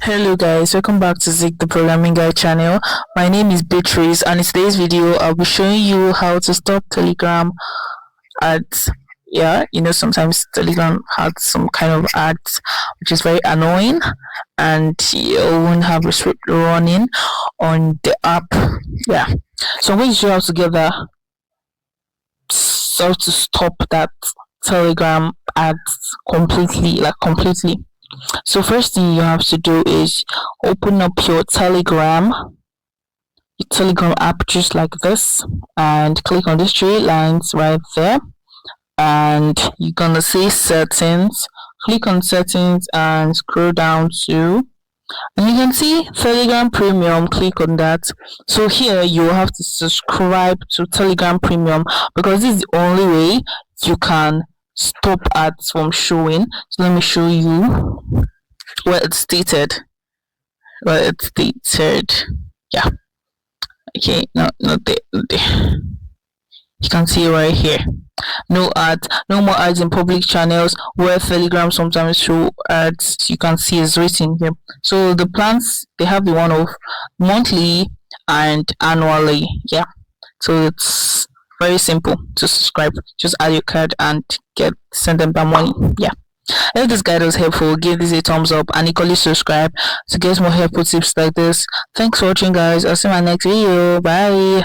Hello guys, welcome back to Zik the Programming Guy channel. My name is Beatrice and in today's video I'll be showing you how to stop Telegram ads. Yeah, sometimes Telegram has some kind of ads which is very annoying and you won't have restrict running on the app. Yeah. So I'm going to show you how to get that, so to stop that Telegram ads completely. So first thing you have to do is open up your Telegram app just like this and click on these three lines right there, and you're gonna see settings. Click on settings and scroll down to, and you can see Telegram Premium. Click on that. So here you will have to subscribe to Telegram Premium because this is the only way you can stop ads from showing. So let me show you where it's stated. Yeah. Okay, no, not there. You can see right here. No ads, no more ads in public channels where Telegram sometimes show ads. You can see it's written here. So the plans, they have the one of monthly and annually. Yeah. So it's very simple to subscribe. Just add your card and send them that money. Yeah. If this guide was helpful, give this a thumbs up and equally subscribe to get more helpful tips like this. Thanks for watching guys. I'll see you in my next video. Bye.